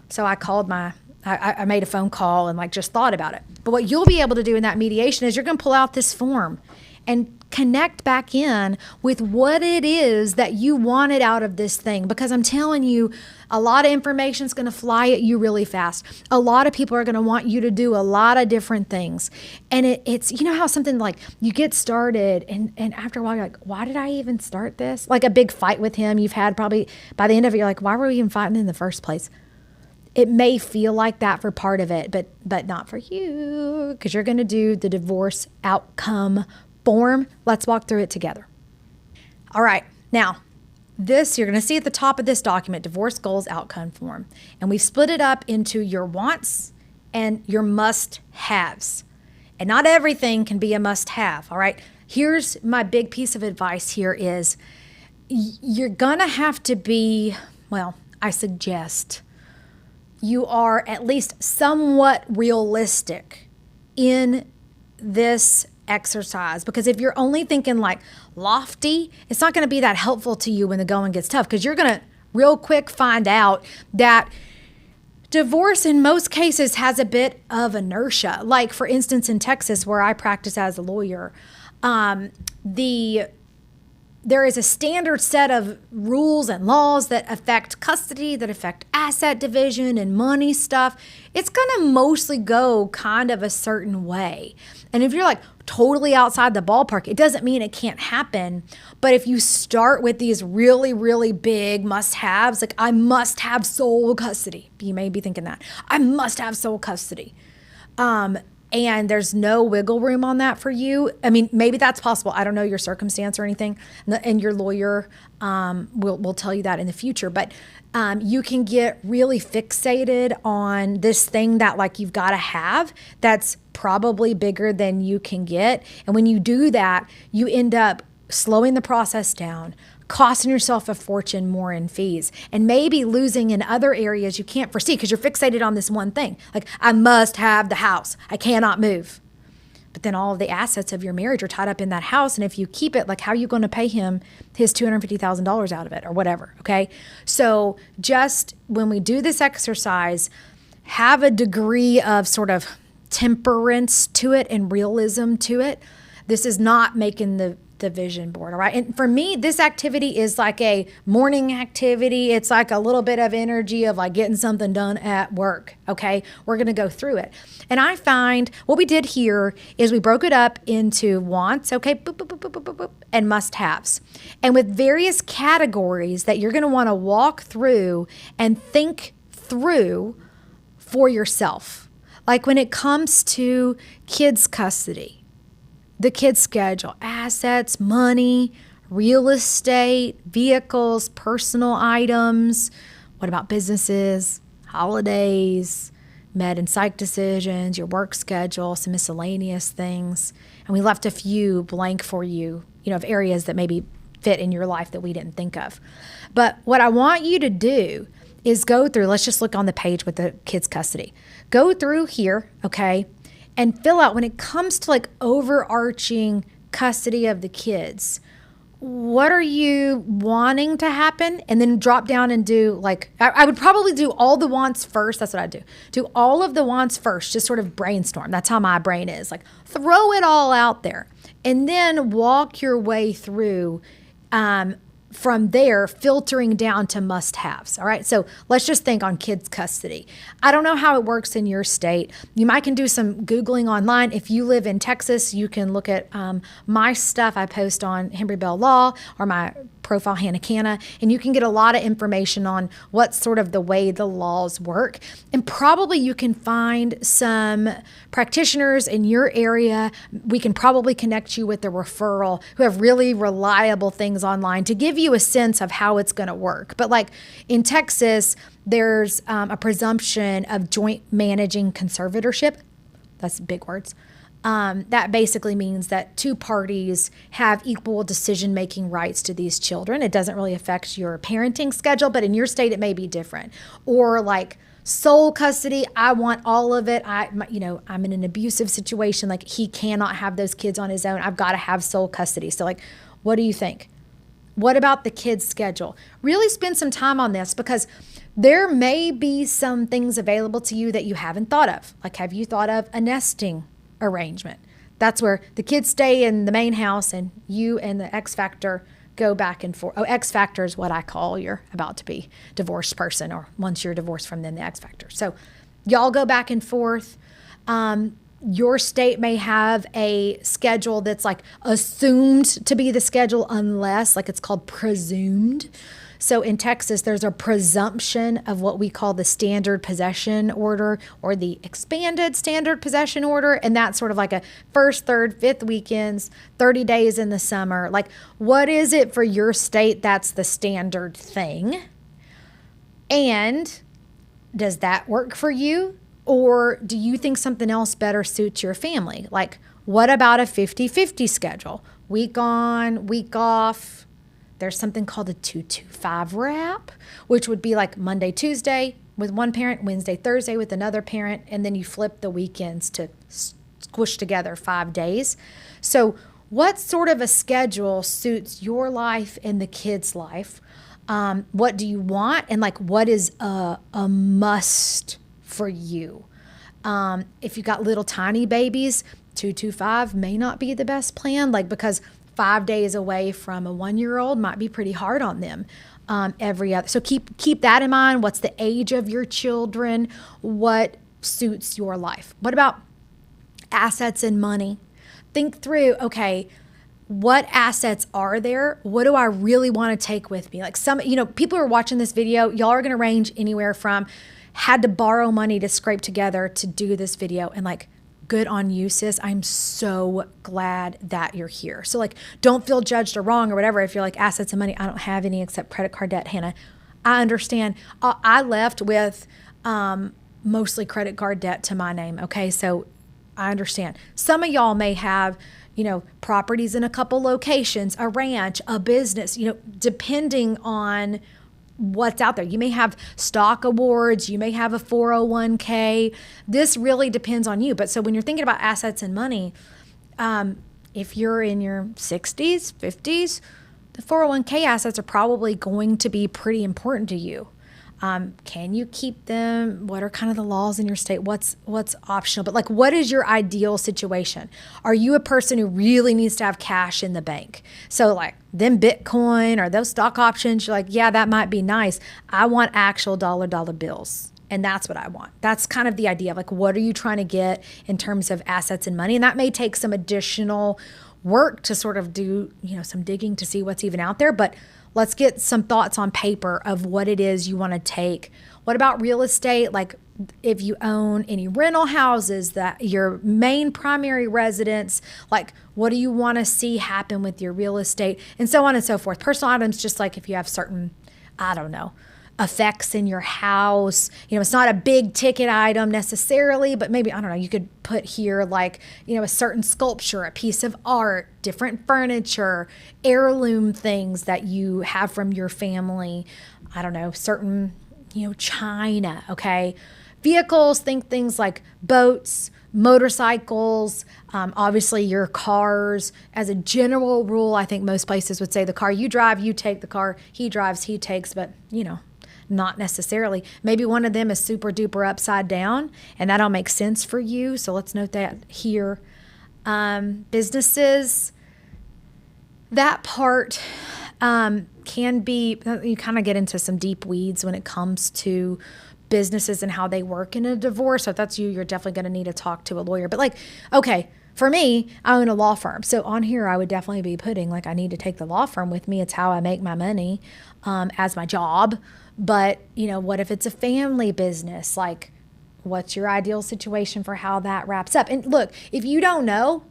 So I made a phone call and just thought about it. But what you'll be able to do in that mediation is you're going to pull out this form and connect back in with what it is that you wanted out of this thing. Because I'm telling you, a lot of information is going to fly at you really fast. A lot of people are going to want you to do a lot of different things. And it's, you know how something like you get started and after a while you're like, why did I even start this? Like a big fight with him you've had probably by the end of it, you're like, why were we even fighting in the first place? It may feel like that for part of it, but not for you, because you're going to do the divorce outcome form. Let's walk through it together. All right. Now, this you're going to see at the top of this document, divorce goals outcome form. And we've split it up into your wants and your must-haves. And not everything can be a must-have. All right. here's my big piece of advice here is you're going to have to be, well, I suggest you are at least somewhat realistic in this exercise, because if you're only thinking like lofty, it's not going to be that helpful to you when the going gets tough, because you're going to real quick find out that divorce in most cases has a bit of inertia. Like for instance, in Texas, where I practice as a lawyer, there is a standard set of rules and laws that affect custody, that affect asset division and money stuff. It's going to mostly go kind of a certain way. And if you're like totally outside the ballpark, it doesn't mean it can't happen. But if you start with these really, really big must-haves, like I must have sole custody. You may be thinking that. I must have sole custody. And there's no wiggle room on that for you. I mean, maybe that's possible. I don't know your circumstance or anything. And your lawyer will tell you that in the future. But you can get really fixated on this thing that like you've got to have that's probably bigger than you can get. And when you do that, you end up slowing the process down, costing yourself a fortune more in fees, and maybe losing in other areas you can't foresee because you're fixated on this one thing. Like, I must have the house. I cannot move. But then all of the assets of your marriage are tied up in that house. And if you keep it, like, how are you going to pay him his $250,000 out of it or whatever? Okay. So just when we do this exercise, have a degree of sort of temperance to it and realism to it. This is not making the vision board. All right. And for me, this activity is like a morning activity. It's like a little bit of energy of like getting something done at work. Okay. We're going to go through it. And I find what we did here is we broke it up into wants. Okay. Boop, boop, boop, boop, boop, boop, boop, and must haves. And with various categories that you're going to want to walk through and think through for yourself. Like when it comes to kids' custody, the kids' schedule, assets, money, real estate, vehicles, personal items. What about businesses, holidays, med and psych decisions, your work schedule, some miscellaneous things. And we left a few blank for you, of areas that maybe fit in your life that we didn't think of. But what I want you to do is go through, let's just look on the page with the kids' custody. Go through here, okay? And fill out, when it comes to like overarching custody of the kids, what are you wanting to happen? And then drop down and do like, I would probably do all the wants first. That's what I do. Do all of the wants first, just sort of brainstorm. That's how my brain is. Like throw it all out there and then walk your way through from there, filtering down to must-haves. All right. So let's just think on kids' custody. I don't know how it works in your state. You might can do some Googling online. If you live in Texas, you can look at my stuff I post on Henry Bell Law or my profile Hannah Canna, and you can get a lot of information on what's sort of the way the laws work. And probably you can find some practitioners in your area. We can probably connect you with a referral who have really reliable things online to give you a sense of how it's going to work. But like in Texas, there's a presumption of joint managing conservatorship. That's big words. That basically means that two parties have equal decision-making rights to these children. It doesn't really affect your parenting schedule, but in your state, it may be different. Or like sole custody, I want all of it. I'm in an abusive situation. Like he cannot have those kids on his own. I've got to have sole custody. So like, what do you think? What about the kids' schedule? Really spend some time on this because there may be some things available to you that you haven't thought of. Like, have you thought of a nesting arrangement? That's where the kids stay in the main house and you and the X Factor go back and forth. Oh, X Factor is what I call your about to be divorced person, or once you're divorced from them, the X Factor. So y'all go back and forth. Your state may have a schedule that's like assumed to be the schedule unless, like it's called presumed. So in Texas, there's a presumption of what we call the standard possession order or the expanded standard possession order. And that's sort of like a first, third, fifth weekends, 30 days in the summer. Like, what is it for your state that's the standard thing? And does that work for you? Or do you think something else better suits your family? Like, what about a 50-50 schedule? week on, week off. There's something called a 2-2-5 wrap, which would be like Monday, Tuesday with one parent, Wednesday, Thursday with another parent, and then you flip the weekends to squish together 5 days. So what sort of a schedule suits your life and the kid's life? What do you want? And like, what is a must for you? If you got little tiny babies, 2-2-5 may not be the best plan, like because 5 days away from a 1-year-old might be pretty hard on them. Every other, so keep that in mind. What's the age of your children? What suits your life? What about assets and money? Think through, okay, what assets are there? What do I really want to take with me? Like people who are watching this video, y'all are going to range anywhere from had to borrow money to scrape together to do this video, and like, good on you, sis. I'm so glad that you're here. So like, don't feel judged or wrong or whatever. If you're like, assets and money, I don't have any except credit card debt, Hannah. I understand. I left with mostly credit card debt to my name. Okay. So I understand. Some of y'all may have, properties in a couple locations, a ranch, a business, depending on what's out there. You may have stock awards, you may have a 401k. This really depends on you. But so when you're thinking about assets and money, if you're in your 60s, 50s, the 401k assets are probably going to be pretty important to you. Can you keep them? What are kind of the laws in your state? What's optional? But like, what is your ideal situation? Are you a person who really needs to have cash in the bank? So like them Bitcoin or those stock options, you're like, yeah, that might be nice. I want actual dollar bills. And that's what I want. That's kind of the idea of like, what are you trying to get in terms of assets and money? And that may take some additional work to sort of do, some digging to see what's even out there. But let's get some thoughts on paper of what it is you want to take. What about real estate? Like if you own any rental houses, that your main primary residence, like what do you want to see happen with your real estate, and so on and so forth. Personal items, just like if you have certain, effects in your house. It's not a big ticket item necessarily, but maybe, you could put here like, a certain sculpture, a piece of art, different furniture, heirloom things that you have from your family. Certain, china, okay? Vehicles, think things like boats, motorcycles, obviously your cars. As a general rule, I think most places would say the car you drive, you take, the car he drives, he takes, but not necessarily. Maybe one of them is super duper upside down and that all makes sense for you. So let's note that here. Businesses, that part can be, you kind of get into some deep weeds when it comes to businesses and how they work in a divorce. So if that's you, you're definitely going to need to talk to a lawyer. But like, okay, for me, I own a law firm. So on here, I would definitely be putting like, I need to take the law firm with me. It's how I make my money as my job. But, what if it's a family business? Like, what's your ideal situation for how that wraps up? And look, if you don't know,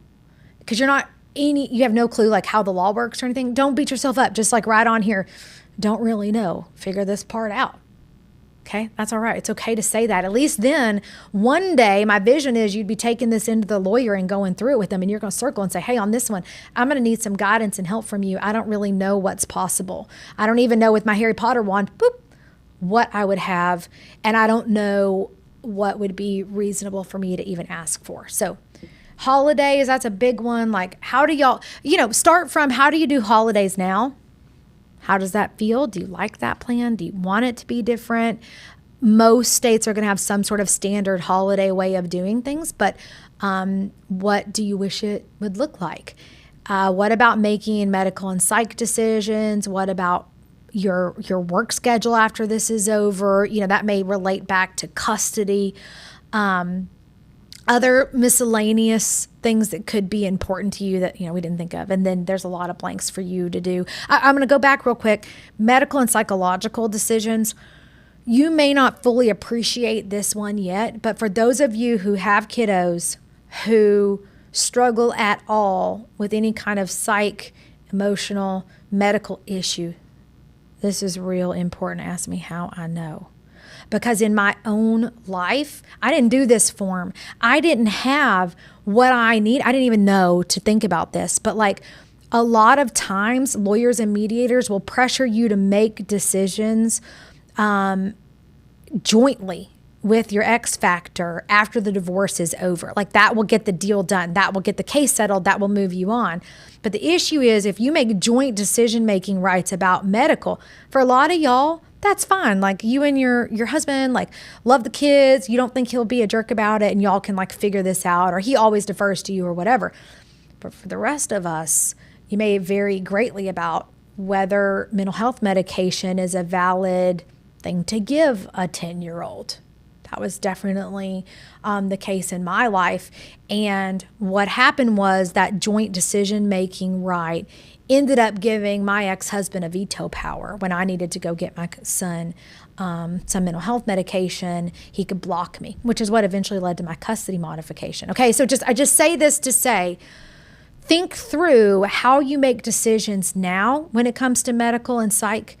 because you have no clue like how the law works or anything, don't beat yourself up. Just like right on here, don't really know. Figure this part out. Okay, that's all right. It's okay to say that. At least then, one day, my vision is you'd be taking this into the lawyer and going through it with them, and you're going to circle and say, hey, on this one, I'm going to need some guidance and help from you. I don't really know what's possible. I don't even know with my Harry Potter wand, what I would have, and I don't know what would be reasonable for me to even ask for. So holidays, that's a big one. Like, how do y'all, start from how do you do holidays now? How does that feel? Do you like that plan? Do you want it to be different? Most states are going to have some sort of standard holiday way of doing things, but what do you wish it would look like? What about making medical and psych decisions? What about your work schedule after this is over? That may relate back to custody. Other miscellaneous things that could be important to you that, we didn't think of. And then there's a lot of blanks for you to do. I'm going to go back real quick. Medical and psychological decisions. You may not fully appreciate this one yet, but for those of you who have kiddos who struggle at all with any kind of psych, emotional, medical issue, this is real important. Ask me how I know. Because in my own life, I didn't do this form. I didn't have what I need. I didn't even know to think about this. But like, a lot of times lawyers and mediators will pressure you to make decisions jointly with your ex factor after the divorce is over. Like that will get the deal done. That will get the case settled. That will move you on. But the issue is if you make joint decision-making rights about medical, for a lot of y'all, that's fine. Like you and your husband, like love the kids. You don't think he'll be a jerk about it and y'all can like figure this out, or he always defers to you or whatever. But for the rest of us, you may vary greatly about whether mental health medication is a valid thing to give a 10-year-old. That was definitely the case in my life. And what happened was that joint decision-making right ended up giving my ex-husband a veto power. When I needed to go get my son some mental health medication, he could block me, which is what eventually led to my custody modification. Okay, so I just say this to say, think through how you make decisions now when it comes to medical and psych.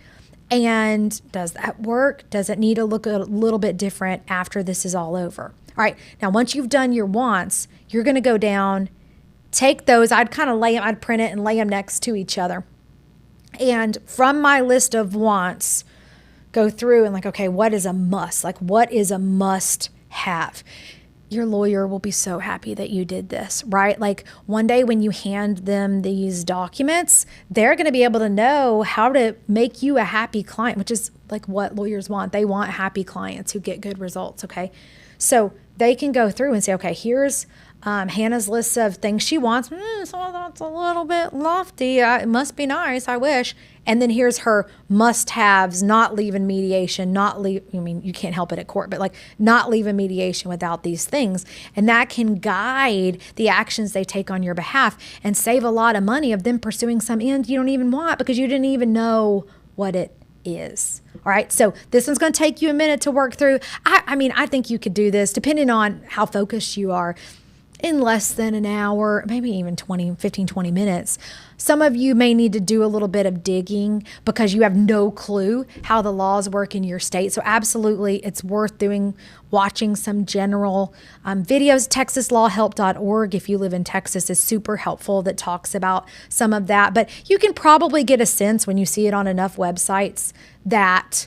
And does that work? Does it need to look a little bit different after this is all over? All right. Now, once you've done your wants, you're going to go down, take those. I'd kind of I'd print it and lay them next to each other. And from my list of wants, go through and like, okay, what is a must? Like, what is a must have? Your lawyer will be so happy that you did this, right? Like one day when you hand them these documents, they're going to be able to know how to make you a happy client, which is like what lawyers want. They want happy clients who get good results, okay? So they can go through and say, okay, here's Hannah's list of things she wants. So that's a little bit lofty. It must be nice. I wish. And then here's her must-haves: not leaving mediation, you can't help it at court, but like not leaving mediation without these things. And that can guide the actions they take on your behalf and save a lot of money of them pursuing some end you don't even want because you didn't even know what it is. All right. So this one's going to take you a minute to work through. I think you could do this depending on how focused you are in less than an hour, maybe even 15, 20 minutes. Some of you may need to do a little bit of digging because you have no clue how the laws work in your state. So absolutely, it's worth watching some general videos. TexasLawHelp.org, if you live in Texas, is super helpful, that talks about some of that. But you can probably get a sense when you see it on enough websites that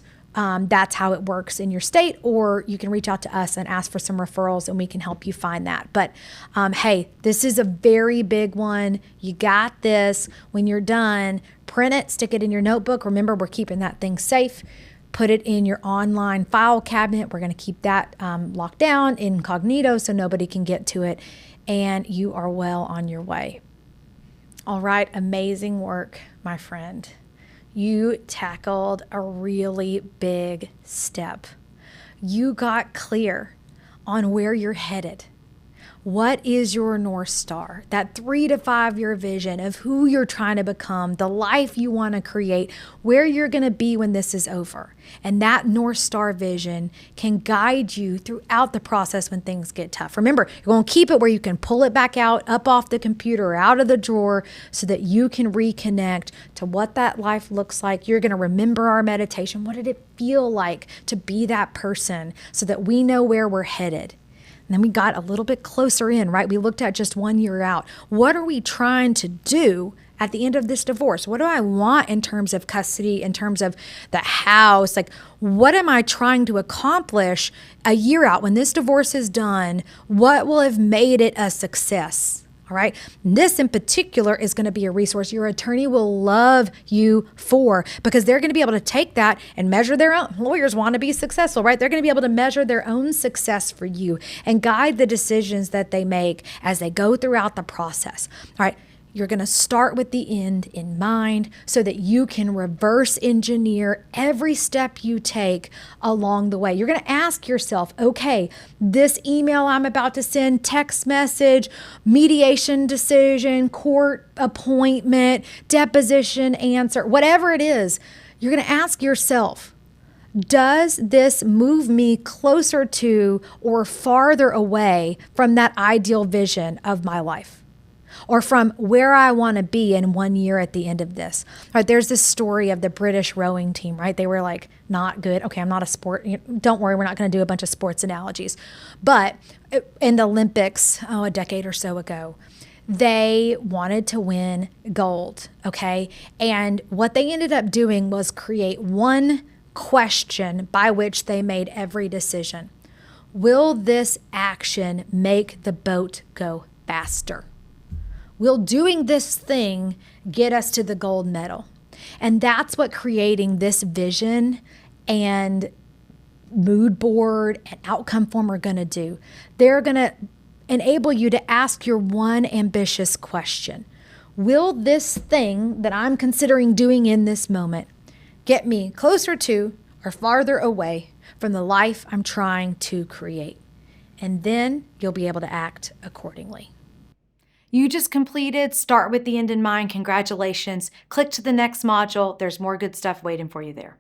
that's how it works in your state, or you can reach out to us and ask for some referrals and we can help you find that. But hey, this is a very big one. You got this. When you're done, print it, stick it in your notebook. Remember, we're keeping that thing safe. Put it in your online file cabinet. We're going to keep that locked down incognito so nobody can get to it. And you are well on your way. All right, amazing work, my friend. You tackled a really big step. You got clear on where you're headed. What is your North Star? That 3 to 5 year vision of who you're trying to become, the life you want to create, where you're going to be when this is over. And that North Star vision can guide you throughout the process when things get tough. Remember, you're going to keep it where you can pull it back out, up off the computer, or out of the drawer, so that you can reconnect to what that life looks like. You're going to remember our meditation. What did it feel like to be that person, so that we know where we're headed? And then we got a little bit closer in, right? We looked at just 1 year out. What are we trying to do at the end of this divorce? What do I want in terms of custody, in terms of the house? Like, what am I trying to accomplish a year out? When this divorce is done, what will have made it a success? All right. This in particular is going to be a resource your attorney will love you for, because they're going to be able to take that and measure their own. Lawyers want to be successful, right? They're going to be able to measure their own success for you and guide the decisions that they make as they go throughout the process. All right. You're going to start with the end in mind so that you can reverse engineer every step you take along the way. You're going to ask yourself, okay, this email I'm about to send, text message, mediation decision, court appointment, deposition answer, whatever it is, you're going to ask yourself, does this move me closer to or farther away from that ideal vision of my life? Or from where I want to be in 1 year at the end of this? Right, there's this story of the British rowing team, right? They were like not good. Okay, I'm not a sport. Don't worry, we're not going to do a bunch of sports analogies. But in the Olympics, a decade or so ago, They wanted to win gold, okay? And what they ended up doing was create one question by which they made every decision. Will this action make the boat go faster? Will doing this thing get us to the gold medal? And that's what creating this vision and mood board and outcome form are going to do. They're going to enable you to ask your one ambitious question. Will this thing that I'm considering doing in this moment get me closer to or farther away from the life I'm trying to create? And then you'll be able to act accordingly. You just completed Start with the End in Mind. Congratulations. Click to the next module. There's more good stuff waiting for you there.